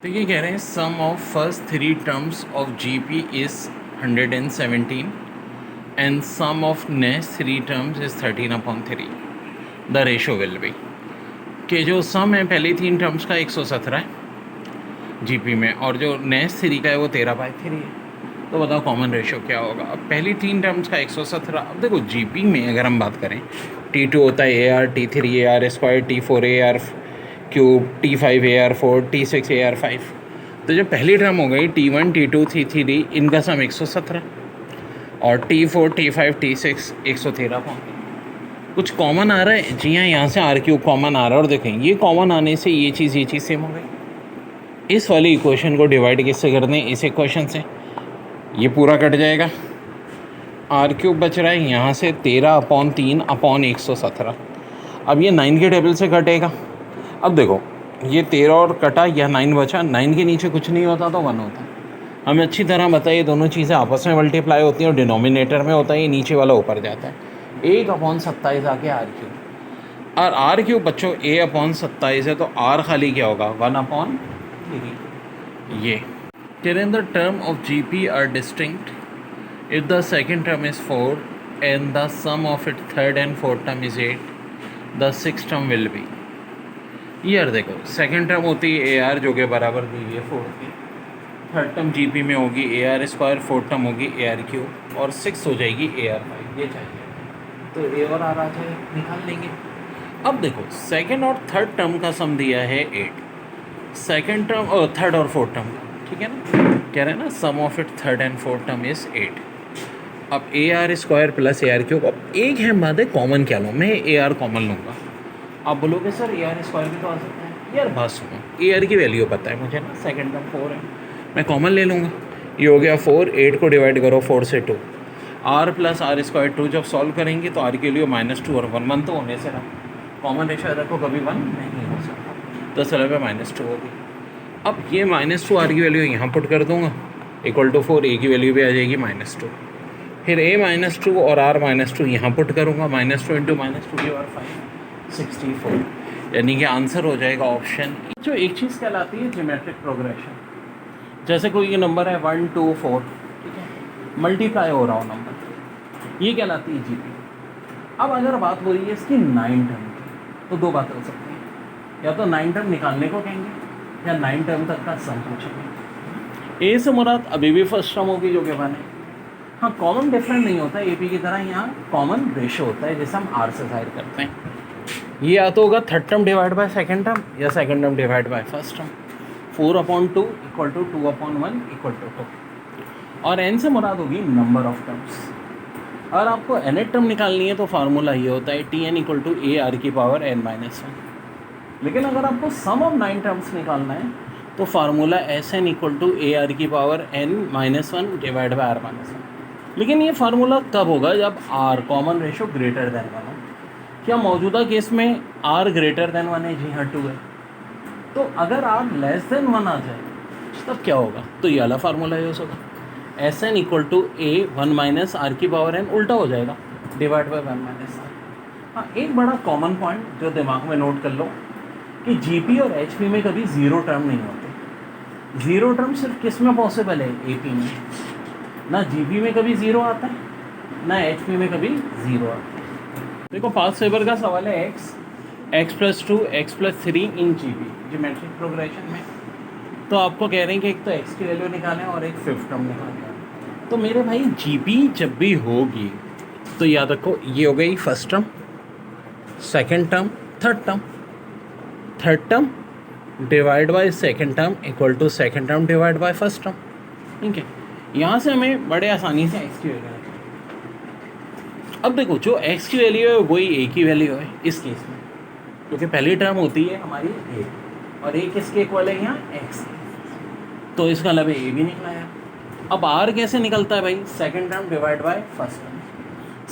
तो ये कह रहे हैं sum of first three terms of GP is 117 and sum of next three terms is 13/3। The ratio will be कि जो सम है पहली तीन टर्म्स का 117 है जीपी में, और जो नेक्स्ट थ्री का है वो 13/3 है। तो बताओ कॉमन रेशो क्या होगा। अब पहली तीन टर्म्स का 117। अब देखो जीपी में अगर हम बात करें, T2 होता है AR, T3 AR square, T4 AR cube, T5 AR4, T6 AR5। तो जो पहली टर्म हो गई T1 T2 T3, इनका सम 117, और T4 T5 T6 113 पॉइंट। कुछ कॉमन आ रहा है जी हाँ, यहाँ से आर क्यूब कॉमन आ रहा है, और देखें ये कॉमन आने से ये चीज़ सेम हो गई। इस वाली इक्वेशन को डिवाइड किससे कर दें, इस इक्वेशन से, ये पूरा कट जाएगा। आर क्यूब बच रहा है यहाँ से 13/3/117। अब ये 9 के टेबल से कटेगा। अब देखो ये 13 और कटा, यह 9 बचा, 9 के नीचे कुछ नहीं होता तो 1 होता। हमें अच्छी तरह बताइए दोनों चीज़ें आपस में मल्टीप्लाई होती हैं और डिनोमिनेटर में होता है, ये नीचे वाला ऊपर जाता है। 1/27 आके आर क्यूब, और आर क्यूब बच्चों A/27 है, तो आर खाली क्या होगा 1/3। ये the term of G P R distinct if the second term is 4 and the sum of its third and fourth term is 8, the sixth term will be। यार देखो second term होती है ए आर जो कि बराबर दी हुई है 4 की, थर्ड टर्म जी पी में होगी AR स्क्वायर, फोर्थ टर्म होगी AR क्यूब, और सिक्स हो जाएगी AR5। ये चाहिए तो ए और आर आ जाए, निकाल लेंगे। अब देखो सेकंड और थर्ड टर्म का सम दिया है 8, सेकंड टर्म और थर्ड और फोर्थ टर्म का, ठीक है ना, कह रहे हैं ना sum of it third and fourth term is 8। अब AR square plus AR cube, अब एक है बात है कॉमन क्या लूँ, मैं AR कॉमन लूँगा। आप बोलोगे सर AR स्क्वायर भी तो आ सकता है। यार बात सुनो, AR की वैल्यू पता है मुझे ना, सेकंड टर्म 4 है, मैं कॉमन ले लूँगा। ये हो गया 4, 8 को डिवाइड करो 4 से 2, R प्लस आर स्क्वायर 2 जब सॉल्व करेंगे तो R के लिए -2 और 1 1 तो होने से रहा, कॉमन रेशो रखो कभी 1 नहीं हो सकता, तो चलो पे -2 होगी। अब ये -2 R की वैल्यू यहाँ पुट कर दूँगा, इक्वल टू 4, A की वैल्यू भी आ जाएगी -2, फिर A-2 और R-2 यहाँ पुट करूँगा, -2 इंटू -2 की और 564, यानी कि आंसर हो जाएगा ऑप्शन। जो एक चीज़ कहलाती है ज्योमेट्रिक प्रोग्रेशन, जैसे कोई ये नंबर है 1 2 4, ठीक है, मल्टीप्लाई हो रहा हो नंबर, ये कहलाती है जीपी। अब अगर बात हो रही है इसकी 9 टर्म की, तो दो बातें हो सकती हैं, या तो 9 टर्म निकालने को कहेंगे या 9 टर्म तक का सम पूछेंगे। ए से मुराद अभी भी फर्स्ट टर्म होगी जो कि 1 है। हाँ, कॉमन डिफरेंट नहीं होता है AP की तरह, यहाँ कॉमन रेशो होता है जैसे हम R से जाहिर करते हैं। ये या तो होगा third term divide by second term, या second term divide by first term. 4/2 equal to 2/1 equal to 2, और n से मुराद होगी नंबर ऑफ टर्म्स। और आपको nth टर्म निकालनी है तो फार्मूला ये होता है Tn इक्वल टू AR की पावर n-1। लेकिन अगर आपको सम ऑफ 9 टर्म्स निकालना है तो formula Sn equal to AR की power n-1 divide by R-1। लेकिन ये फार्मूला कब होगा, जब R common ratio greater than 1 हो। क्या मौजूदा केस में R ग्रेटर देन 1 है, जी हाँ 2 है। तो अगर R लेस देन 1 आ जाए तब क्या होगा, तो ये वाला फार्मूला यूज़ होगा, Sn equal to A1 minus R की पावर n, उल्टा हो जाएगा, डिवाइड बाय 1 माइनस R। हाँ, एक बड़ा कॉमन पॉइंट जो दिमाग में नोट कर लो कि GP और HP में कभी ज़ीरो टर्म नहीं होते। ज़ीरो टर्म सिर्फ किस में पॉसिबल है, AP में। ना जीपी में कभी ज़ीरो आता है, ना एचपी में कभी ज़ीरो आता है। देखो पास्ट फेवर का सवाल है x+2 x+3 in GP geometric progression में, तो आपको कह रहे हैं कि एक तो x की वैल्यू निकालें और एक फिफ्थ टर्म निकालें। तो मेरे भाई जीपी जब भी होगी तो याद रखो ये हो गई first term, second term, third term divide by second term equal to second term divide by first term, ठीक है। यहाँ से हमें बड़े आसानी से x की वैल्यू रखें। अब देखो जो x की वैल्यू है वही a की वैल्यू है इस केस में, क्योंकि पहली टर्म होती है हमारी a, और a किसके इक्वल है यहाँ x, तो इसका मतलब a भी निकला है। अब r कैसे निकलता है भाई, second term divide by first term.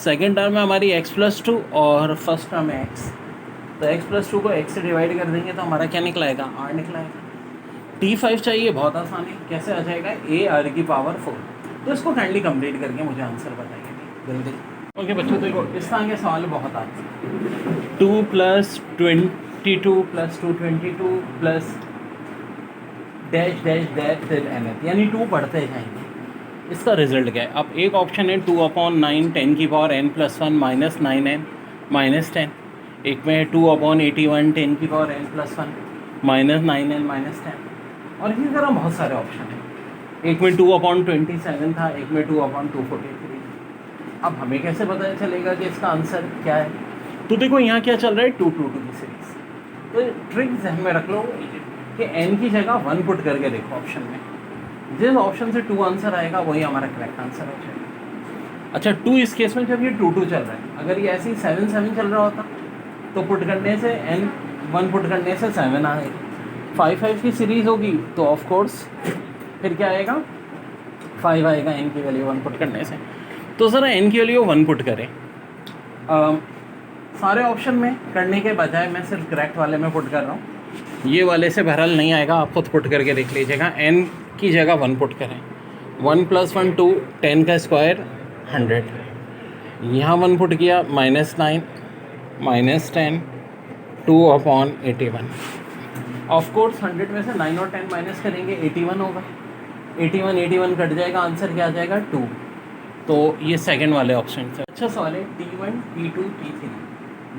Second term में हमारी x+2 और फर्स्ट टर्म है x, तो x+2 को x से डिवाइड कर देंगे तो हमारा क्या निकलाएगा, r निकलाएगा। T5 चाहिए, बहुत आसान है, कैसे आ जाएगा, AR की पावर 4। तो इसको काइंडली कंप्लीट करके मुझे आंसर बताइए जल्दी। ओके बच्चों, देखो इस तरह के सवाल बहुत आते हैं। 2 + 22 + 222 + डैश डैश डैश फिर nth, यानी 2 बढ़ते जाएंगे। इसका रिजल्ट क्या है? अब एक ऑप्शन है 2/9 10 की पावर n + 1 -9n -10, एक में है 2/81 10 की पावर n + 1 -9n -10, और इसी तरह बहुत सारे ऑप्शन हैं। एक में 2/27 था, एक में 2/243। अब हमें कैसे पता चलेगा कि इसका आंसर क्या है? तो देखो यहाँ क्या चल रहा है, 2 2 2 की सीरीज। तो ट्रिक ध्यान में रख लो कि n की जगह 1 पुट करके देखो ऑप्शन में, जिस ऑप्शन से 2 आंसर आएगा वही हमारा करेक्ट आंसर हो जाएगा। अच्छा 2 इस केस में जब ये 2 2 चल रहा है, अगर ये ऐसे ही 7 7 चल रहा होता तो पुट करने से n 1 पुट करने से 7 आएगा। 5 5 की सीरीज़ होगी तो ऑफ कोर्स फिर क्या आएगा, 5 आएगा n की वैल्यू 1 पुट करने से। तो ज़रा n की वैल्यू 1 पुट करें। सारे ऑप्शन में करने के बजाय मैं सिर्फ करेक्ट वाले में पुट कर रहा हूँ। ये वाले से बहरहाल नहीं आएगा, आप खुद पुट करके देख लीजिएगा। n की जगह 1 पुट करें। 1 + 1 2, 10 का स्क्वायर 100, यहाँ 1 पुट किया -9 -10 2/81। ऑफ कोर्स 100 में से 9 और 10 माइनस करेंगे 81 होगा। 81 कट जाएगा, आंसर क्या आ जाएगा 2। तो ये सेकंड वाले ऑप्शन से। अच्छा सवाल है, T1 T2 T3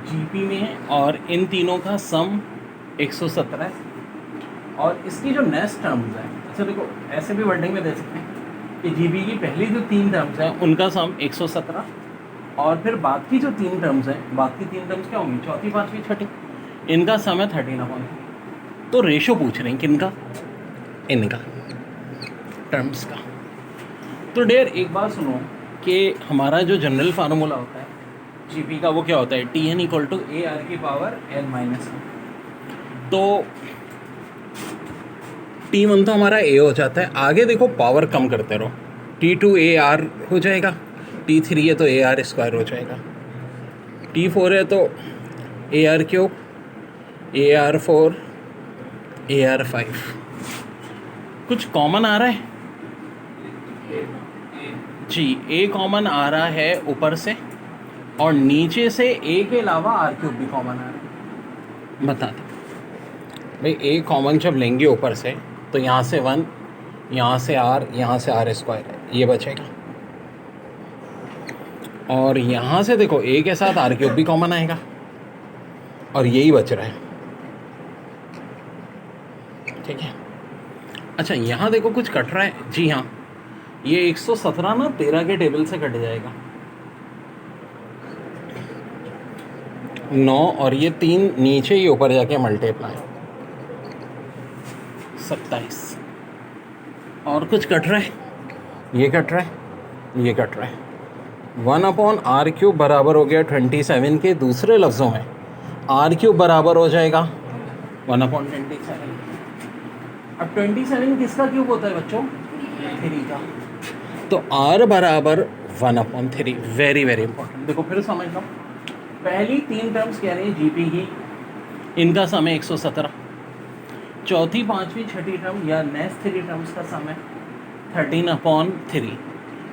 जीपी में है और इन तीनों का सम 117 है, और इसकी जो नेक्स्ट टर्म्स है, अच्छा देखो ऐसे भी वर्डिंग में दे सकते हैं कि जीपी की पहली जो 3 टर्म्स हैं उनका सम 117, और फिर बाद की जो 3 टर्म्स हैं, बाद की 3 टर्म्स क्या होंगी, चौथी पाँचवीं छठी, इनका सम है 13/3। तो रेशो पूछ रहे हैं किनका, इनका टर्म्स का। तो डेयर एक बात सुनो कि हमारा जो जनरल फार्मूला होता है जीपी का वो क्या होता है, Tn = AR⁻n-1। तो T1 तो हमारा A हो जाता है, आगे देखो पावर कम करते रहो, T2 AR हो जाएगा, T3 है तो AR² हो जाएगा, T4 है तो AR3, AR4, AR5। कुछ कॉमन आ रहा है जी, A कॉमन आ रहा है ऊपर से, और नीचे से A के अलावा R³ भी कॉमन आ रहा है। बता दो भाई, A कॉमन जब लेंगे ऊपर से तो यहाँ से 1, यहाँ से R, यहाँ से R², ये बचेगा, और यहाँ से देखो A के साथ R³ भी कॉमन आएगा, और यही बच रहा है। ठीक है। अच्छा यहाँ देखो कुछ कट रहा है, जी हाँ, ये 117 ना 13 के टेबल से कट जाएगा, 9 और ये 3 नीचे ही ऊपर जाके मल्टीप्लाई 27, और कुछ कट रहा है, ये कट रहा है, ये कट रहा है। 1/R³ बराबर हो गया 27 के, दूसरे लफ्ज़ों में R³ बराबर हो जाएगा 1/27। अब 27 किसका क्यूब होता है बच्चों, 3 का, तो R बराबर 1/3। Very very important. देखो फिर समझ लो, पहली 3 टर्म्स कह रहे हैं जीपी की, इनका सम है 117, चौथी पाँचवीं छठी टर्म या नेक्स्ट 3 टर्म्स का सम है 13/3।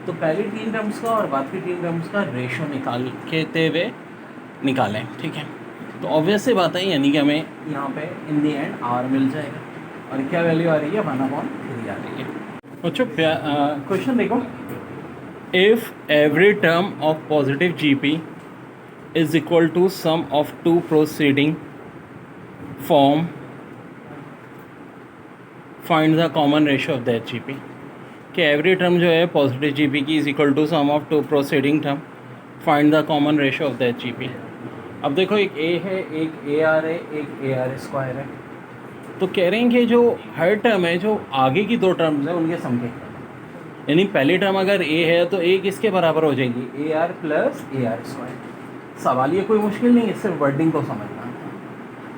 तो पहली 3 टर्म्स का और बाद की 3 टर्म्स का रेशो निकाल के हुए निकालें। ठीक है, तो ऑब्वियस सी बात है, यानी कि हमें यहाँ पे इन दी एंड R मिल जाएगा, और क्या वैल्यू आ रही है, 1/3 आ रही है। बच्चों क्वेश्चन देखो, if every term of positive GP is equal to sum of 2 proceeding form, find the common ratio of that GP. कि एवरी टर्म जो है पॉजिटिव जीपी की is equal to sum of 2 proceeding term, find the common ratio of that GP. अब देखो एक A है, एक AR है, एक AR² है, तो कह रहे हैं कि जो हर टर्म है, जो आगे की 2 टर्म्स हैं उनके सम के, यानी पहली टर्म अगर A है तो A किसके बराबर हो जाएगी, AR + AR²। सवाल ये कोई मुश्किल नहीं है, सिर्फ वर्डिंग को समझना।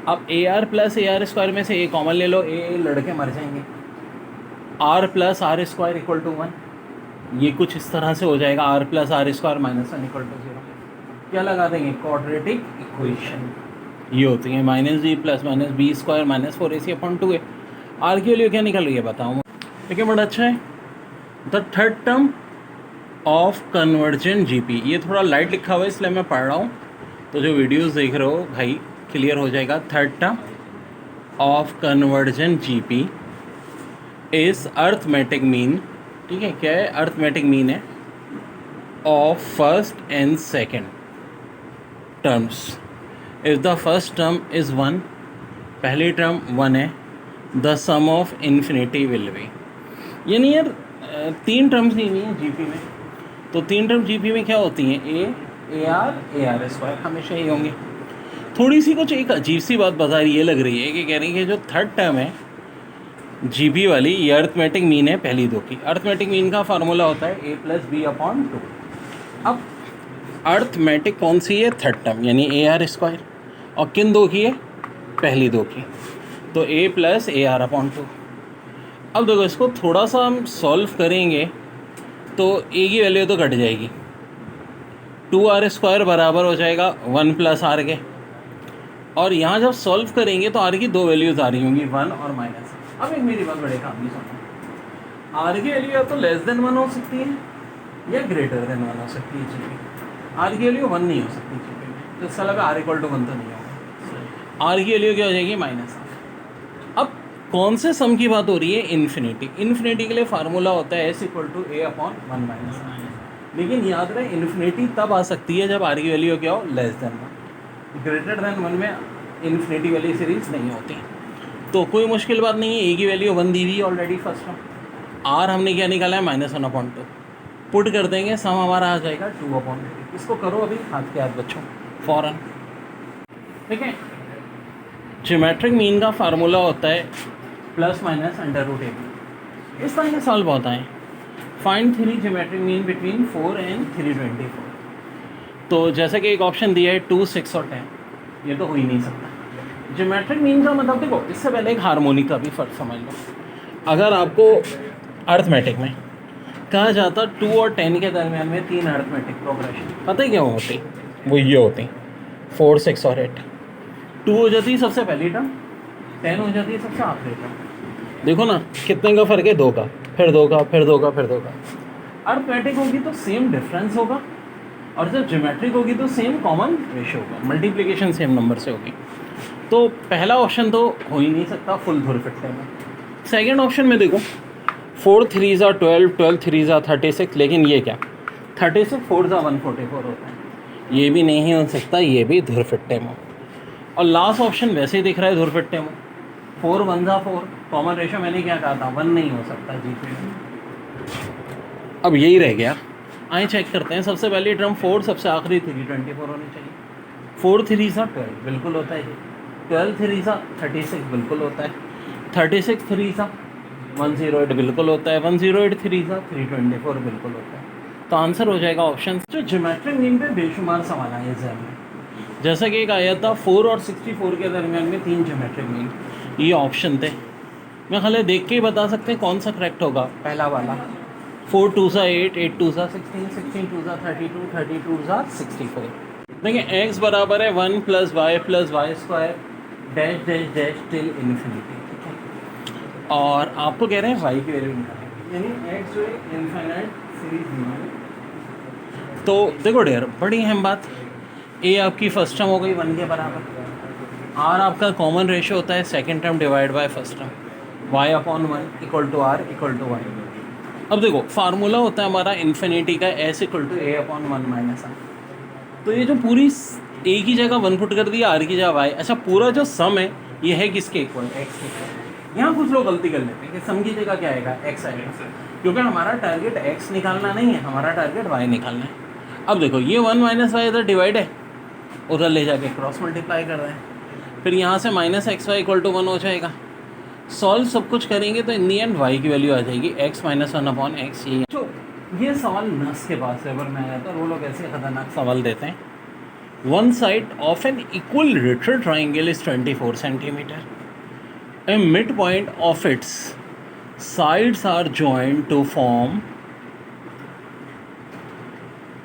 अब AR + AR² में से A कॉमन ले लो, A लड़के मर जाएंगे, R + R² = 1, ये कुछ इस तरह से हो जाएगा, R + R² - 1 = 0। क्या लगा देंगे, क्वाड्रेटिक इक्वेशन ये होती है, -g + -b² - 4ac/2a। R के लिए क्या निकल रही है बताऊँ, ठीक है, बड़ा अच्छा है। The third term of convergent GP, ये थोड़ा लाइट लिखा हुआ है इसलिए मैं पढ़ रहा हूँ, तो जो वीडियोस देख रहे हो भाई क्लियर हो जाएगा। Third term of convergent GP is arithmetic mean, ठीक है, क्या है, अर्थमेटिक मीन है of first and second terms. If the first term is 1, पहली टर्म 1 है, the sum of infinity will be, यानी यार 3 टर्म्स नहीं हुई हैं जीपी में, तो 3 टर्म जीपी में क्या होती हैं, ए आर स्क्वायर हमेशा ही होंगे। थोड़ी सी कुछ एक अजीब सी बात बता रही, ये लग रही है कि कह रही है कि जो थर्ड टर्म है जीपी वाली, ये अर्थमेटिक मीन है पहली दो की। अर्थमेटिक मीन का फार्मूला होता है a+b/2। अब अर्थमेटिक कौन सी है, थर्ड टर्म यानी AR², और किन दो की है, पहली दो की, तो a+AR/2। अब देखो इसको थोड़ा सा हम सॉल्व करेंगे तो a की वैल्यू तो घट जाएगी, 2r² बराबर हो जाएगा 1+r के, और यहाँ जब सॉल्व करेंगे तो r की दो वैल्यूज़ आ रही होंगी, 1 और माइनस। अब एक मेरी बात बड़े काम की सुनो, r की वैल्यू या तो <1 हो सकती है या <1 हो सकती है जीपी। r की वैल्यू 1 नहीं हो सकती जीपी में, तो इसका लगा r = 1 तो नहीं होगा, r की वैल्यू क्या हो जाएगी, -r। अब कौन से सम की बात हो रही है, इन्फिनिटी। इन्फिनिटी के लिए फार्मूला होता है s = a/1 - r। लेकिन याद रहे इन्फिनिटी तब आ सकती है जब r की वैल्यू क्या हो, <1। <1 में इन्फिनिटी वाली सीरीज नहीं होती, तो कोई मुश्किल बात नहीं है। a की वैल्यू 1 दी हुई ऑलरेडी फर्स्ट टर्म, r हमने क्या निकाला है, -1/2। पुट कर देंगे, सम हमारा आ जाएगा 2/3। इसको करो अभी हाथ के हाथ बच्चों फ़ौरन, ठीक है। ज्योमेट्रिक मीन का फार्मूला होता है ±√ab। इस तरह के सॉल्व होता है, find 3 geometric mean between 4 and 324। तो जैसे कि एक ऑप्शन दिया है 2, 6 और 10, ये तो हो ही नहीं सकता। ज्योमेट्रिक मीन का मतलब देखो, इससे पहले एक हार्मोनिक का भी फ़र्क समझ लो। अगर आपको अर्थमेटिक में कहा जाता 2 और 10 के दरमियान में 3 अर्थमेटिक प्रोग्रेशन, पता है क्या होती, वो ये होती 4, 6 और 8। 2 हो जाती है सबसे पहली टर्म, 10 हो जाती है सबसे आखिरी टर्म। देखो ना कितने का फ़र्क है, 2 का, फिर 2 का, फिर 2 का, फिर 2 का। अर्थमेटिक होगी तो सेम डिफरेंस होगा, और जब ज्योमेट्रिक होगी तो सेम कॉमन रेशियो होगा, मल्टीप्लिकेशन सेम नंबर से होगी। तो पहला ऑप्शन तो हो ही नहीं सकता फुल धुरफिट्टे में। सेकंड ऑप्शन में देखो 4 3s are 12, 12 3s are 36, लेकिन ये क्या, 36 4s are 144 होता है, ये भी नहीं हो सकता, ये भी धुरफिट्टे में। और लास्ट ऑप्शन वैसे ही दिख रहा है धुरफिट्टे में, 4 1s are 4, कॉमन रेशियो मैंने क्या कहा था, 1 नहीं हो सकता जीपी में। अब यही रह गया, आए चेक करते हैं। सबसे पहली टर्म 4, सबसे आखिरी 324 होनी चाहिए। 4 3s are 12 बिल्कुल होता है, 12 3s are 36 बिल्कुल होता है, 36 3s are 108 बिल्कुल होता है, 108 3s are 324 बिल्कुल होता है। तो आंसर हो जाएगा ऑप्शन। जो ज्योमेट्रिक मीन पे बेशुमार सवाल आए एग्जाम में, जैसा कि एक आया था 4 और 64 के दरमियान में 3 ज्योमेट्रिक मीन, ये ऑप्शन थे। मैं खाली देख के ही बता सकते हैं कौन सा करेक्ट होगा, पहला वाला 4 2s are 8, 8 2s are 16, 16 2s are 32, 32s are 64। देखिए x बराबर है 1 + y + y² dash dash dash till infinity, ठीक है। और आपको कह रहे हैं y की वैल्यू निकालें, यानी x जो है इनफाइनाइट सीरीज दी है। तो देखो डेयर, बड़ी अहम बात, a आपकी फर्स्ट टर्म हो गई 1 के बराबर, r आपका कॉमन रेशियो होता है second term divide by first term, y/1 = r = 1। अब देखो फार्मूला होता है हमारा इन्फिनिटी का s = a/1 - r। तो ये जो पूरी a की जगह 1 पुट कर दिया, r की जगह y। अच्छा, पूरा जो सम है ये है किसके इक्वल, x के इक्वल। यहाँ कुछ लोग गलती कर लेते हैं कि सम की जगह क्या आएगा, x आएगा, क्योंकि हमारा टारगेट x निकालना नहीं है, हमारा टारगेट y निकालना है। अब देखो ये 1 - y इधर डिवाइड है, उधर ले जाके क्रॉस मल्टीप्लाई कर रहे हैं, फिर यहाँ से -xy = 1 हो जाएगा। सॉल्व सब कुछ करेंगे तो इन दी एंड y की वैल्यू आ जाएगी x - 1/x। ये सवाल नस के पास पेपर में आया था, और वो लोग ऐसे खतरनाक सवाल देते हैं। One side of an equilateral triangle is 24 centimetre, a mid point of its sides are joined to form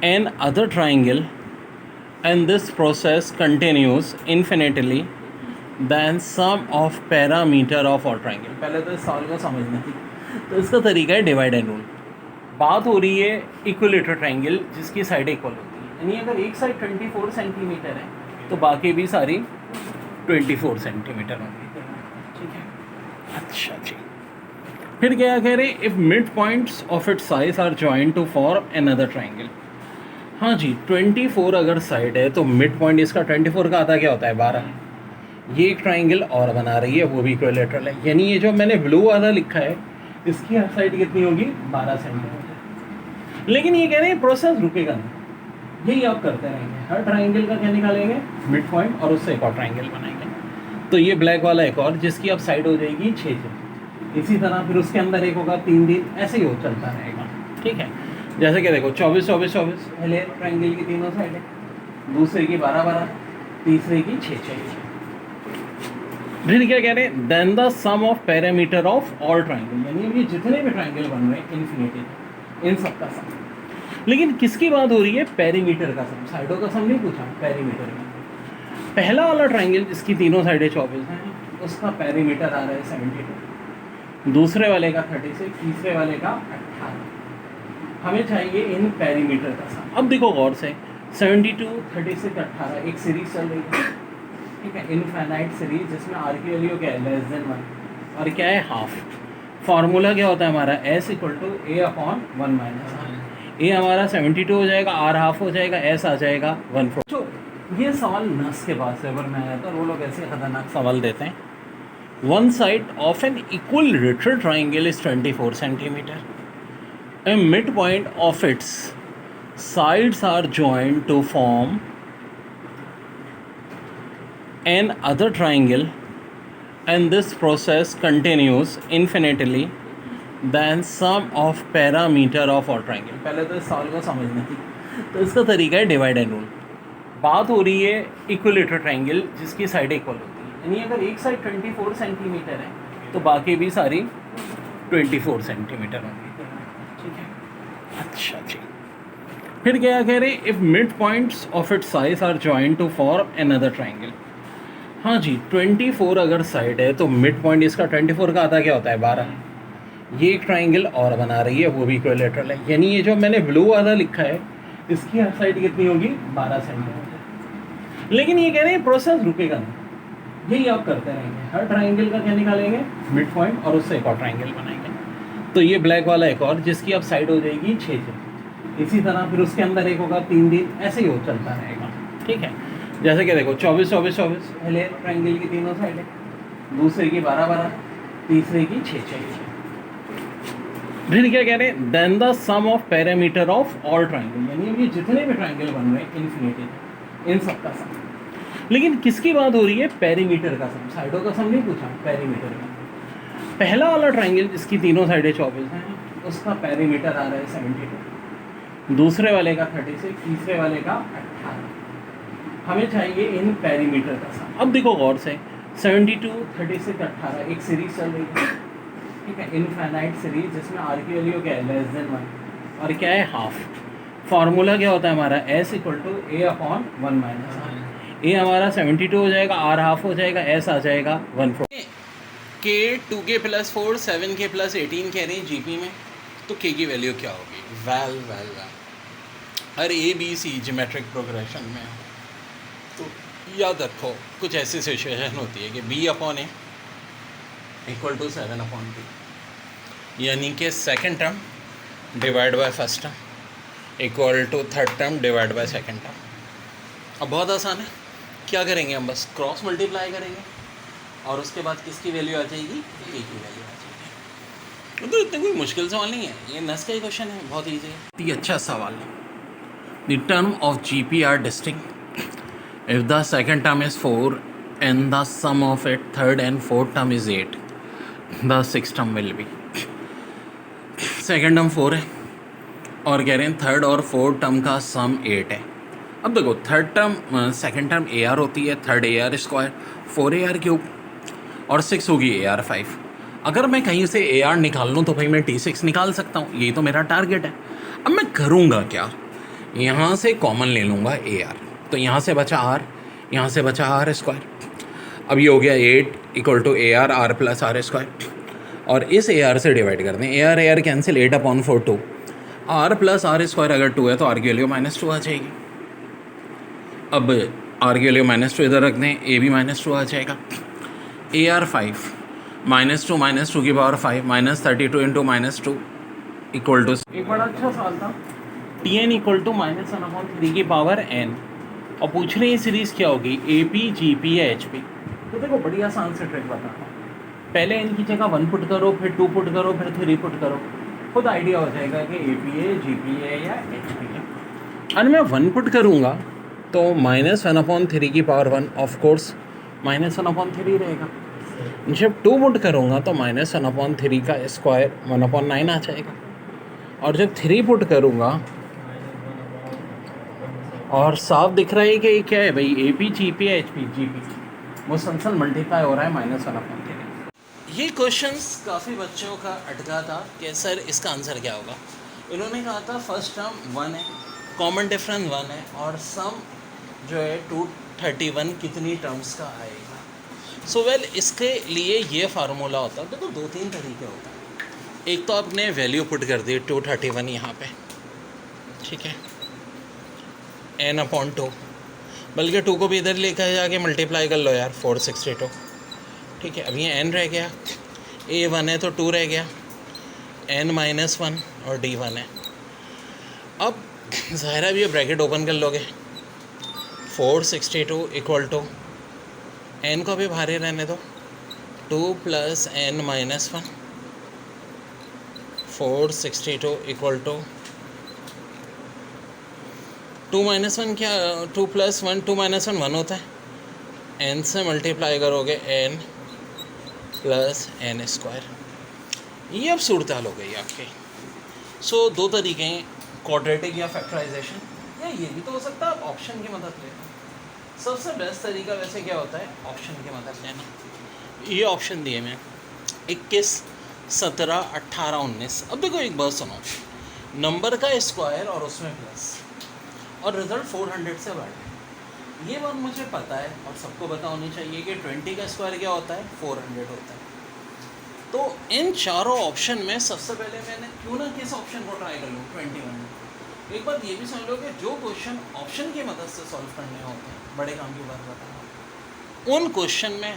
an other triangle, and this process continues infinitely than sum of parameter of our triangle। पहले तो इस सवाल को समझना थी, तो इसका तरीका है डिवाइड एंड रूल। बात हो रही है इक्विलेटरल ट्राइंगल जिसकी साइड इक्वल होती है, यानी अगर एक साइड 24 सेंटीमीटर है तो बाकी भी सारी 24 सेंटीमीटर होंगी, ठीक है। अच्छा जी, फिर क्या कह रहे, if mid points of it साइज are joined to form another triangle. हाँ जी, 24 अगर साइड है तो मिड पॉइंट इसका 24 का आधा क्या होता है, 12। ये एक ट्राइंगल और बना रही है, वो भी इक्विलैटरल है, यानी ये जो मैंने ब्लू वाला लिखा है इसकी हर साइड कितनी होगी, 12 सेंटीमीटर। लेकिन ये कह रहे हैं प्रोसेस रुकेगा नहीं, यही आप करते रहेंगे, हर ट्राइंगल का क्या निकालेंगे, मिड पॉइंट, और उससे एक और ट्राइंगल बनाएंगे। तो ये ब्लैक वाला एक और, जिसकी अब साइड हो जाएगी 6, इसी तरह फिर उसके अंदर एक होगा 3 दिन, ऐसे ही हो चलता रहेगा। ठीक है, जैसे कि देखो 24 24 24 पहले ट्राइंगल की तीनों साइड है, दूसरे की 12 12, तीसरे की 6 6। फिर क्या कह रहे हैं, then the sum of parameter of all triangle, यानी ये जितने भी ट्राइंगल बन रहे हैं इन्फिनिटी, इन सब का सम। लेकिन किसकी बात हो रही है, पेरीमीटर का सम, साइडों का सम नहीं पूछा, पेरीमीटर का। पहला वाला ट्राइंगल जिसकी तीनों साइडें 24 हैं, उसका पेरीमीटर आ रहा है 72, दूसरे वाले का 36, तीसरे वाले का 18। हमें चाहिए इन पेरीमीटर का सम। अब देखो गौर से, 72 36 18 एक सीरीज चल रही है, ठीक है, इनफाइनाइट सीरीज, जिसमें आर की वैल्यू क्या है, लेस देन 1, और क्या है, हाफ। फार्मूला क्या होता है हमारा, S = A/1 - ए हमारा 72 हो जाएगा, आर हाफ हो जाएगा, S आ जाएगा 1/4। तो ये सवाल नस के पास है, पर मैं आता और वो लोग ऐसे खतरनाक सवाल देते हैं। One side of an equilateral triangle is 24 centimetre, a mid point of its sides are joined to form an other triangle, and this process continues infinitely, then sum of parameter of all triangle। पहले तो इस सवाल को समझना थी, तो इसका तरीका है डिवाइड एंड रूल। बात हो रही है इक्विलैटरल ट्राइंगल जिसकी साइड इक्वल होती है, यानी अगर एक साइड 24 सेंटीमीटर है तो बाकी भी सारी 24 सेंटीमीटर होंगी। ठीक है, अच्छा जी। फिर क्या कह रहे, if mid points of it साइज are joined to form another triangle. हाँ जी, 24 अगर साइड है तो मिड पॉइंट इसका 24 का आधा क्या होता है, 12। ये एक ट्राइंगल और बना रही है, वो भी इक्विलैटरल है, यानी ये जो मैंने ब्लू वाला लिखा है इसकी हर साइड कितनी होगी, 12 सेंटीमीटर। लेकिन ये कह रहे हैं प्रोसेस रुकेगा नहीं, यही आप करते रहेंगे, हर ट्राइंगल का क्या निकालेंगे, मिड पॉइंट, और उससे एक और ट्राइंगल बनाएंगे। तो ये ब्लैक वाला एक और, जिसकी अब साइड हो जाएगी 6, इसी तरह फिर उसके अंदर एक होगा 3 दिन, ऐसे ही हो चलता रहेगा। ठीक है, जैसे कि देखो 24 24 24 पहले ट्राइंगल की तीनों साइड है, दूसरे की 12 12, तीसरे की 6 6। फिर क्या कह रहे हैं, then the sum of parameter of all triangle, यानी ये जितने भी ट्राइंगल बन रहे हैं इन्फिनिटी, इन सब का सम। लेकिन किसकी बात हो रही है, पेरीमीटर का सम, साइडों का सम नहीं पूछा, पेरीमीटर का। पहला वाला ट्राइंगल जिसकी तीनों साइडें 24 हैं, उसका पेरीमीटर आ रहा है 72, दूसरे वाले का 36, तीसरे वाले का 18। हमें चाहिए इन पेरीमीटर का सम। अब देखो गौर से, 72 36 18 एक सीरीज चल रही है, ठीक है, इनफाइनाइट सीरीज, जिसमें आर की वैल्यू क्या है, लेस देन 1, और क्या है, हाफ। फार्मूला क्या होता है हमारा, S = A/1 - R। ए हमारा 72 हो जाएगा, आर हाफ हो जाएगा, S आ जाएगा 1/4। के 2k + 4 7k + 18 कह रहे हैं जीपी में, तो k की वैल्यू क्या होगी, वेल हर ABC ज्योमेट्रिक प्रोग्रेशन में तो याद रखो कुछ ऐसी सिचुएशन होती है कि B/A = 7/2, यानी कि second term divide by first term equal to third term divide by second term. अब बहुत आसान है, क्या करेंगे हम, बस क्रॉस मल्टीप्लाई करेंगे और उसके बाद किसकी वैल्यू आ जाएगी, ए की वैल्यू आ जाएगी। तो इतना कोई मुश्किल सवाल नहीं है, ये नस का ही क्वेश्चन है, बहुत ईजी है। ये अच्छा सवाल। The term of GP are distinct if the second term is 4 and the sum of it third and fourth term is 8, the sixth term will be. Second term 4 है और कह रहे हैं थर्ड और फोर्थ टर्म का सम 8 है। अब देखो third term second term AR होती है, थर्ड AR², 4AR³ और 6 होगी AR5। अगर मैं कहीं से AR निकाल लूँ तो भाई मैं T6 निकाल सकता हूँ, यही तो मेरा टारगेट है। अब मैं करूँगा क्या, यहाँ से कॉमन ले लूँगा AR, तो यहाँ से बचा R, यहाँ से बचा R²। अब ये हो गया 8 = AR R + R², और इस AR से डिवाइड कर दें, AR कैंसिल, 8/4 2, R + R² अगर 2 है तो R की वैल्यू -2 आ जाएगी। अब R की वैल्यू -2 इधर रख दें, A भी -2 आ जाएगा। AR5 -2 की पावर 5 -32 इंटू -2 इक्वल टू, एक बड़ा अच्छा सवाल था, Tn इक्वल टू -1/3 की पावर n, और पूछ रहे हैं सीरीज़ क्या होगी, AP GP या HP। तो देखो बड़ी आसान से ट्रिक बताता हूँ, पहले n की जगह 1 पुट करो, फिर 2 पुट करो, फिर 3 पुट करो, खुद आइडिया हो जाएगा कि AP है, GP है या HP है। और मैं 1 पुट करूँगा तो -1/3 की पावर 1 ऑफ कोर्स -1/3 रहेगा। जब 2 पुट करूँगा तो -1/3 का स्क्वायर 1/9 आ जाएगा। और जब 3 पुट करूँगा, और साफ दिख रहा है कि ये क्या है भाई, AP GP या HP GP, मुसलसल मल्टीप्लाई हो रहा है -1/3। ये क्वेश्चंस काफ़ी बच्चों का अटका था कि सर इसका आंसर क्या होगा। इन्होंने कहा था फर्स्ट टर्म 1 है, कॉमन डिफरेंस 1 है, और सम जो है 231 कितनी टर्म्स का आएगा। सो वेल इसके लिए ये फार्मूला होता है, देखो 2-3 तरीके होता है। एक तो आपने वैल्यू पुट कर दी 231 यहाँ पे, ठीक है, n/2, बल्कि 2 को भी इधर लेकर जाके मल्टीप्लाई कर लो यार, 462, ठीक है। अब ये n रह गया, a1 है तो 2 रह गया, n-1 और d1 है। अब ज़ाहिर है ये ब्रैकेट ओपन कर लोगे, 462 इक्वल टू n को भी भारी रहने दो, 2 + n-1, 462 इक्वल टू 2 - 1 क्या, 2 + 1 2 - 1 1 होता है, n से मल्टीप्लाई करोगे n + n²। ये अब सूरत हाल हो गई आपकी। सो 2 तरीके हैं, क्वाड्रेटिक या फैक्टराइजेशन, या ये भी तो हो सकता है आप ऑप्शन की मदद लेना। सबसे बेस्ट तरीका वैसे क्या होता है, ऑप्शन की मदद लेना। ये ऑप्शन दिए मैं 21 17 18 19। अब देखो एक बात सुनो, नंबर का स्क्वायर और उसमें प्लस, और रिज़ल्ट 400 से बढ़ है। ये बात मुझे पता है और सबको पता होनी चाहिए कि 20 का स्क्वायर क्या होता है, 400 होता है। तो इन चारों ऑप्शन में सबसे पहले मैंने क्यों ना किस ऑप्शन को ट्राई कर लूँ, 21। एक बात ये भी समझ लो कि जो क्वेश्चन ऑप्शन की मदद से सॉल्व करने होते हैं, बड़े काम की बात बता रहा हूँ, उन क्वेश्चन में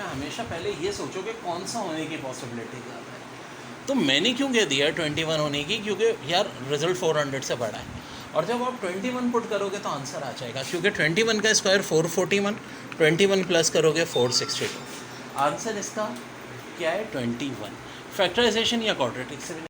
हमेशा पहले ये सोचो कि कौन सा होने की पॉसिबिलिटी ज़्यादा है। तो मैंने क्यों कह दिया 21 होने की, क्योंकि यार रिज़ल्ट 400 से बड़ा है, और जब आप 21 पुट करोगे तो आंसर आ जाएगा, क्योंकि 21 का स्क्वायर 441, 21 प्लस करोगे 462। आंसर इसका क्या है, 21। फैक्टराइजेशन या क्वाड्रेटिक से